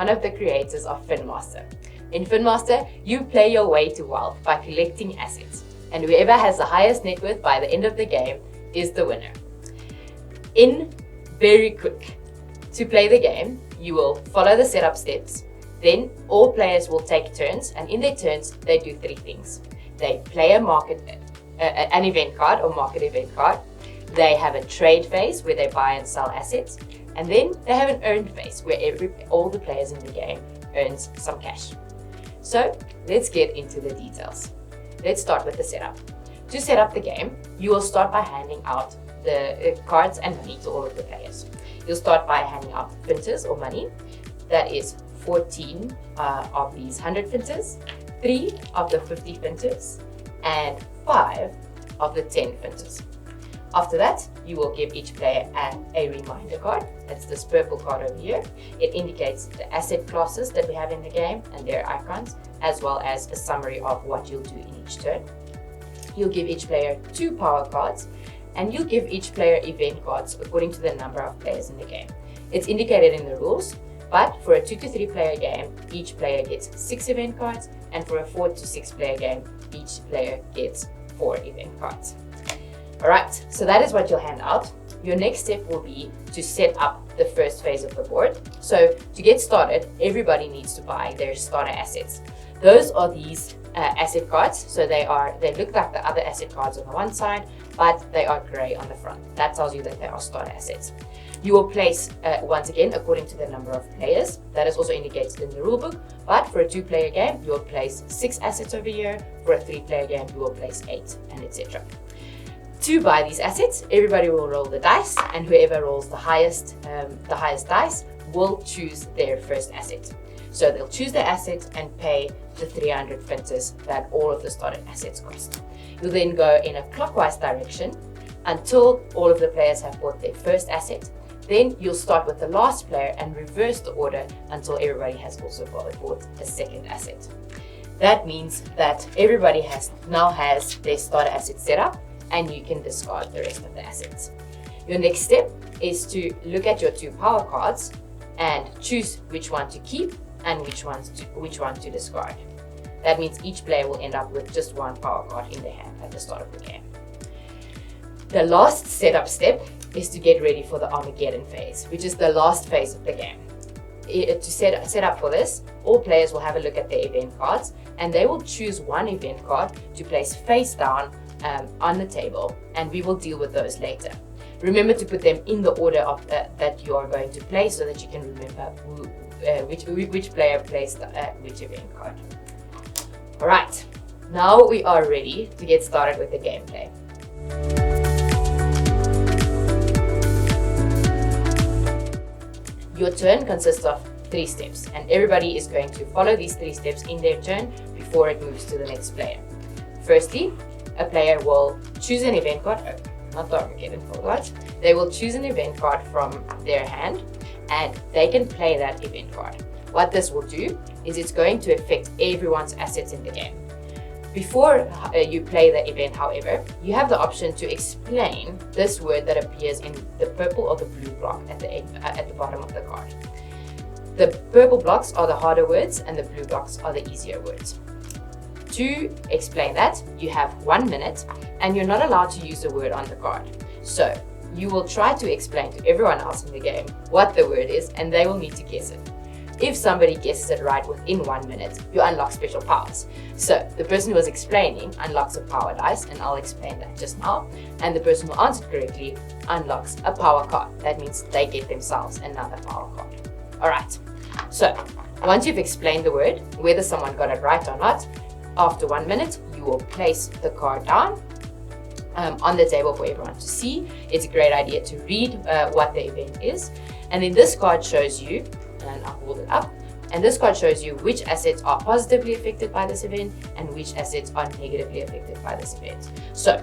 one of the creators of FinMaster. In FinMaster, you play your way to wealth by collecting assets, and whoever has the highest net worth by the end of the game is the winner. Very quick. To play the game, you will follow the setup steps. Then all players will take turns, and in their turns, they do three things. They play an event card or market event card. They have a trade phase where they buy and sell assets. And then they have an earned phase where all the players in the game earns some cash. So let's get into the details. Let's start with the setup. To set up the game, you will start by handing out the cards and money to all of the players. You'll start by handing out finters or money. That is 14 of these 100 finters, 3 of the 50 finters, and 5 of the 10 finters. After that, you will give each player a reminder card. That's this purple card over here. It indicates the asset classes that we have in the game and their icons, as well as a summary of what you'll do in each turn. You'll give each player 2 power cards, and you'll give each player event cards according to the number of players in the game. It's indicated in the rules, but for a 2 to 3 player game, each player gets 6 event cards, and for a 4 to 6 player game, each player gets 4 event cards. Alright, so that is what you'll hand out. Your next step will be to set up the first phase of the board. So to get started, everybody needs to buy their starter assets. Those are these asset cards. So they look like the other asset cards on the one side, but they are gray on the front. That tells you that they are starter assets. You will place, once again, according to the number of players. That is also indicated in the rulebook. But for a 2-player game, you will place 6 assets over here. For a 3-player game, you will place 8, and etc. To buy these assets, everybody will roll the dice, and whoever rolls the highest dice will choose their first asset. So they'll choose their asset and pay the 300 finters that all of the started assets cost. You'll then go in a clockwise direction until all of the players have bought their first asset. Then you'll start with the last player and reverse the order until everybody has also bought a second asset. That means that everybody now has their starter asset set up, and you can discard the rest of the assets. Your next step is to look at your 2 power cards and choose which one to keep and which one to discard. That means each player will end up with just 1 power card in their hand at the start of the game. The last setup step is to get ready for the Armaggeddon phase, which is the last phase of the game. To set up for this, all players will have a look at their event cards, and they will choose 1 event card to place face down on the table, and we will deal with those later. Remember to put them in the order of that you are going to play, so that you can remember which player placed which event card. Alright, now we are ready to get started with the gameplay. Your turn consists of 3 steps, and everybody is going to follow these 3 steps in their turn before it moves to the next player. Firstly, a player will choose an event card, not the Armaggeddon Phase. They will choose an event card from their hand, and they can play that event card. What this will do is it's going to affect everyone's assets in the game. Before you play the event, however, you have the option to explain this word that appears in the purple or the blue block at the bottom of the card. The purple blocks are the harder words, and the blue blocks are the easier words. To explain that, you have 1 minute, and you're not allowed to use the word on the card. So you will try to explain to everyone else in the game what the word is, and they will need to guess it. If somebody guesses it right within 1 minute, you unlock special powers. So the person who was explaining unlocks a power dice, and I'll explain that just now. And the person who answered correctly unlocks a power card. That means they get themselves another power card. Alright, so once you've explained the word, whether someone got it right or not, after 1 minute, you will place the card down on the table for everyone to see. It's a great idea to read what the event is. And then this card shows you, and I'll hold it up, and this card shows you which assets are positively affected by this event and which assets are negatively affected by this event. So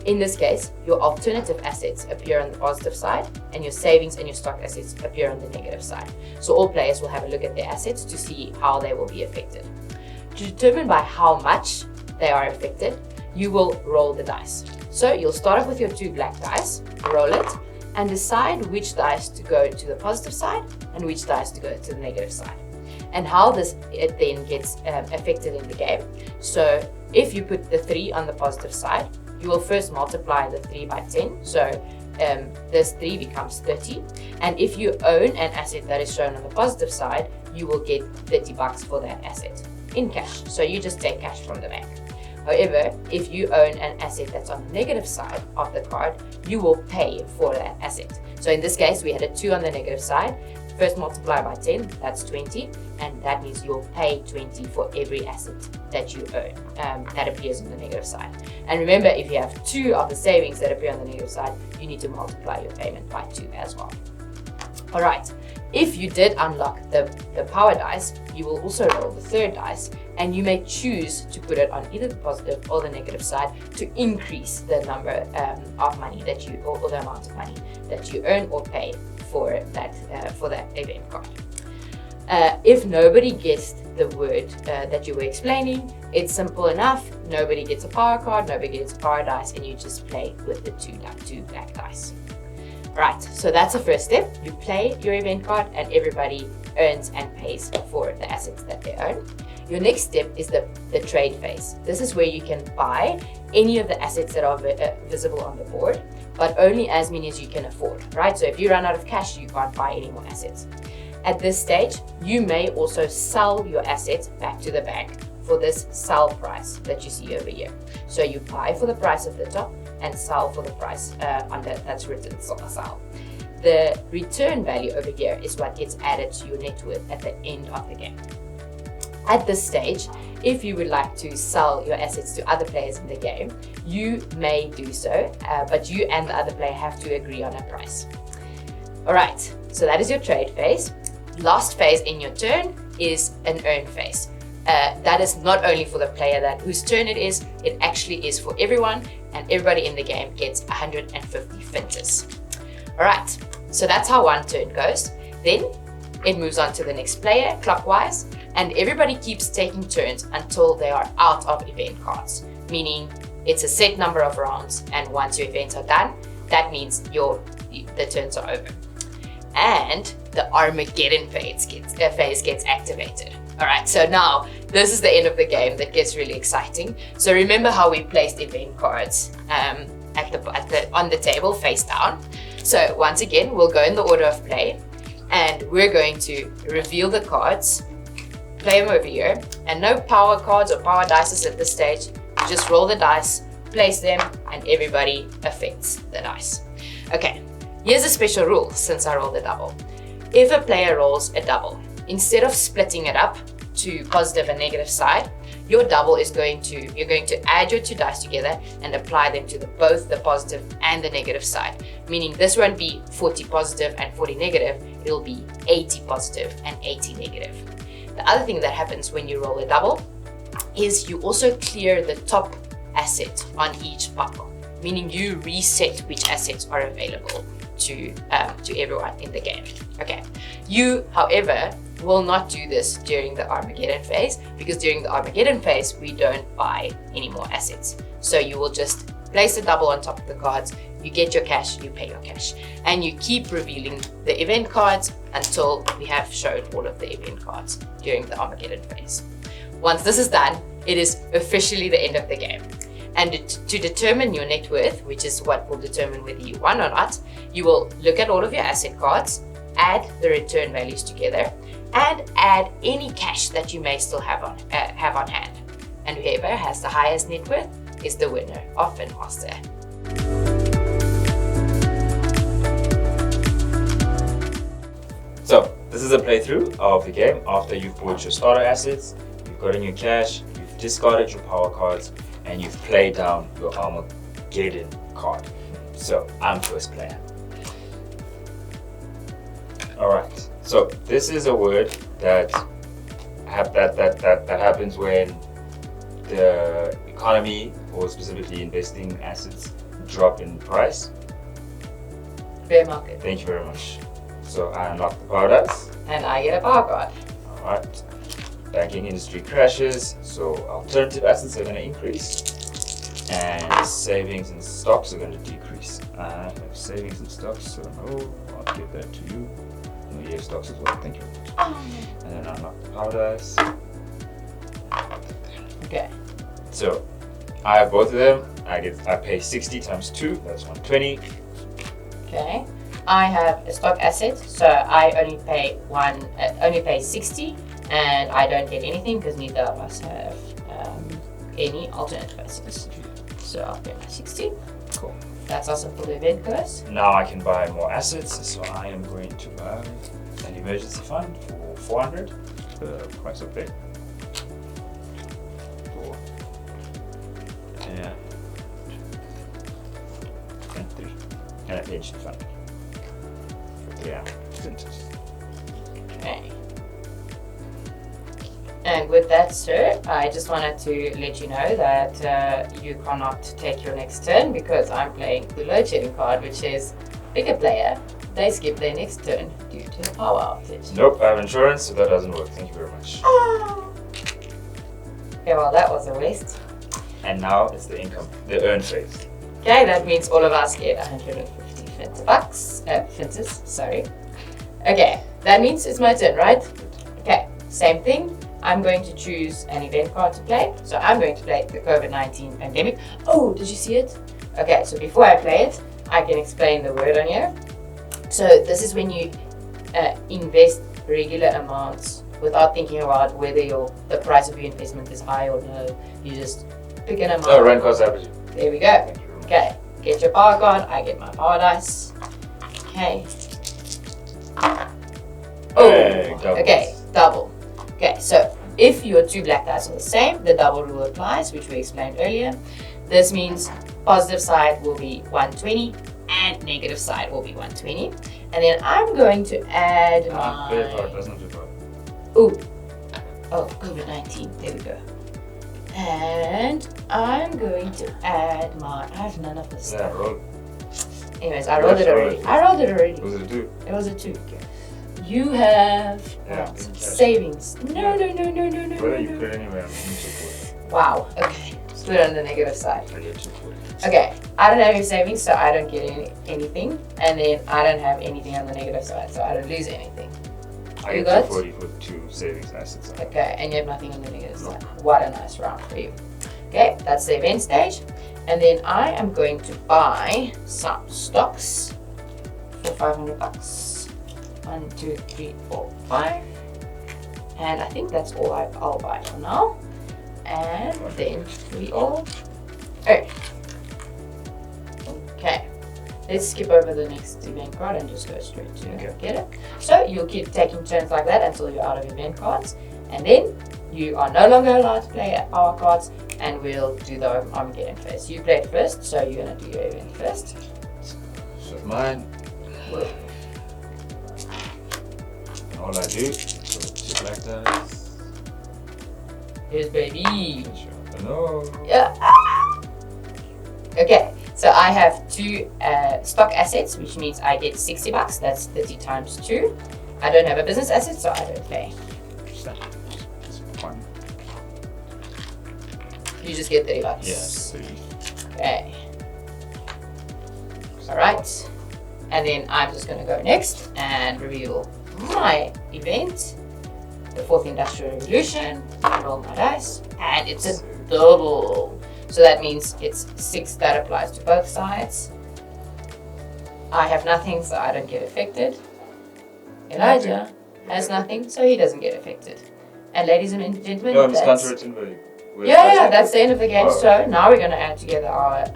in this case, your alternative assets appear on the positive side, and your savings and your stock assets appear on the negative side. So all players will have a look at their assets to see how they will be affected. To determine by how much they are affected, you will roll the dice. So you'll start off with your 2 black dice, roll it, and decide which dice to go to the positive side and which dice to go to the negative side. and how it then gets affected in the game. So if you put the 3 on the positive side, you will first multiply the 3 by 10. So this 3 becomes 30. And if you own an asset that is shown on the positive side, you will get $30 for that asset in cash. So you just take cash from the bank. However, if you own an asset that's on the negative side of the card, you will pay for that asset. So in this case, we had a 2 on the negative side. First multiply by 10, that's 20, and that means you'll pay 20 for every asset that you own that appears on the negative side. And remember, if you have 2 of the savings that appear on the negative side, you need to multiply your payment by 2 as well. All right, if you did unlock the power dice, you will also roll the 3rd dice, and you may choose to put it on either the positive or the negative side to increase the number of money that you, or the amount of money that you earn or pay for that event card. If nobody guessed the word that you were explaining, it's simple enough. Nobody gets a power card, nobody gets a power dice, and you just play with the two black dice. Right, so that's the first step. You play your event card and everybody earns and pays for the assets that they own. Your next step is the trade phase. This is where you can buy any of the assets that are visible on the board, but only as many as you can afford, right? So if you run out of cash, you can't buy any more assets. At this stage, you may also sell your assets back to the bank for this sell price that you see over here. So you buy for the price at the top and sell for the price that's written sell. The return value over here is what gets added to your net worth at the end of the game. At this stage, if you would like to sell your assets to other players in the game, you may do so, but you and the other player have to agree on a price. All right, so that is your trade phase. Last phase in your turn is an earn phase. That is not only for the player whose turn it is, it actually is for everyone, and everybody in the game gets 150 finters. All right, so that's how one turn goes. Then it moves on to the next player clockwise, and everybody keeps taking turns until they are out of event cards, meaning it's a set number of rounds, and once your events are done, that means the turns are over. And the Armaggeddon phase gets activated. All right, so now this is the end of the game that gets really exciting. So remember how we placed event cards on the table face down. So once again, we'll go in the order of play, and we're going to reveal the cards, play them over here, and no power cards or power dice at this stage. You just roll the dice, place them, and everybody affects the dice. Okay, here's a special rule since I rolled a double. If a player rolls a double, instead of splitting it up to positive and negative side, your double is you're going to add your 2 dice together and apply them to both the positive and the negative side. Meaning this won't be 40 positive and 40 negative, it'll be 80 positive and 80 negative. The other thing that happens when you roll a double is you also clear the top asset on each pile, meaning you reset which assets are available to everyone in the game. Okay, you, however, will not do this during the Armaggeddon phase, because during the Armaggeddon phase, we don't buy any more assets. So you will just place a double on top of the cards, you get your cash, you pay your cash, and you keep revealing the event cards until we have shown all of the event cards during the Armaggeddon phase. Once this is done, it is officially the end of the game. And to determine your net worth, which is what will determine whether you won or not, you will look at all of your asset cards, add the return values together, and add any cash that you may still have on hand. And whoever has the highest net worth is the winner of FinMaster. So this is a playthrough of the game after you've bought your starter assets, you've gotten your cash, you've discarded your power cards, and you've played down your Armaggeddon card. So I'm first player. All right. So this is a word that happens when the economy, or specifically investing assets, drop in price. Bear market. Thank you very much. So I unlock the power dice. And I get a power card. All right. Banking industry crashes, so alternative assets are going to increase, and savings and stocks are going to decrease. I have savings and stocks, so no, I'll give that to you. No, EDF stocks as well. Thank you very much. Oh. And then unlock the power dice. Okay. So I have both of them. I pay 60 times 2, that's 120. Okay. I have a stock asset, so I only pay 60, and I don't get anything because neither of us have any alternate assets. So I'll pay my 60. Cool. That's also for the event course. Now I can buy more assets, so I am going to buy an emergency fund for 400. Price up there. Yeah. And 3. And a pension fund. For 300 centers. Okay. And with that, sir, I just wanted to let you know that you cannot take your next turn because I'm playing the load shedding card, which is bigger player. They skip their next turn due to a power outage. Nope, I have insurance, so that doesn't work. Thank you very much. Okay, well, that was a waste. And now it's the earn phase. Okay, that means all of us get 150 bucks. Finters, sorry. Okay, that means it's my turn, right? Okay, same thing. I'm going to choose an event card to play. So I'm going to play the COVID-19 pandemic. Oh, did you see it? Okay, so before I play it, I can explain the word on here. So this is when you invest regular amounts without thinking about whether the price of your investment is high or low. You just pick an amount. Oh, run cost averaging. There we go. Okay, get your power card. I get my power dice. Okay. Oh, Hey, doubles. okay, double. Okay, so if your 2 black dice are the same, the double rule applies, which we explained earlier. This means positive side will be 120 and negative side will be 120. And then I'm going to add Very hard, that's not too hard. Oh, COVID-19, there we go. And I'm going to add I have none of this Yeah, stuff. roll. Anyways, I rolled it already. I rolled it already. Was it a 2? It was a 2. You have Yeah, savings. No. Whether you put it anywhere, I'm going to Wow, okay. Let's put it on the negative side. I get 240. Okay, I don't have any savings, so I don't get anything. And then I don't have anything on the negative side, so I don't lose anything. I You get got? 240 for 2 savings assets. Okay, and you have nothing on the negative side. What a nice round for you. Okay, that's the event stage. And then I am going to buy some stocks for 500 bucks. 1, 2, 3, 4, 5. And I think that's all I'll buy for now. And then we all earn. Okay, let's skip over the next event card and just go straight to get it. So you'll keep taking turns like that until you're out of event cards. And then you are no longer allowed to play power cards, and we'll do the Armaggeddon Phase. You played first, so you're going to do your event first. So mine. Whoa. And all I do is chip like that. Here's baby. No. Yeah. Okay, so I have 2 stock assets, which means I get 60 bucks. That's 30 times 2. I don't have a business asset, so I don't pay. Fun. You just get 30 bucks. Yes. Okay. Alright. And then I'm just going to go next and reveal my event, the 4th Industrial Revolution. Roll my dice, and it's a double. So that means it's 6 that applies to both sides. I have nothing, so I don't get affected. Elijah has nothing, so he doesn't get affected. And ladies and gentlemen, No, it's that's... counterwritten by... Yeah, that's the end of the game. Oh. So now we're going to add together our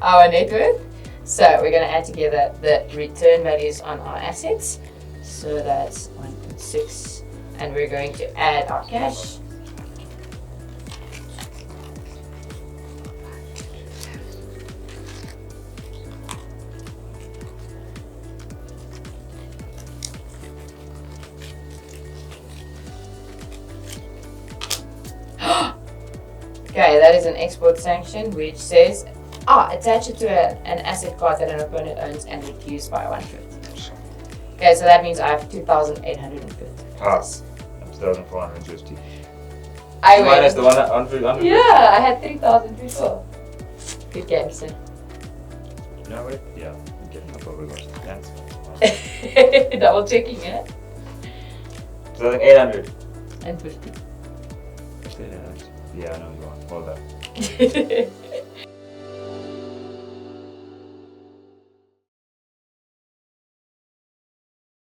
our net worth. So we're going to add together the return values on our assets. So that's 1.6, and we're going to add our cash. Okay, that is an export sanction which says, attach it to an asset card that an opponent owns and reduce by 150. Okay, so that means I have 2,850. Pass. 2,450. I win. Minus the 100. Yeah, I had 3,000 before. Good game, sir. No, wait. Yeah, I'm getting up over watched the dance. Double checking, eh? 2,800. And 50. Yeah, I know you are. Well done.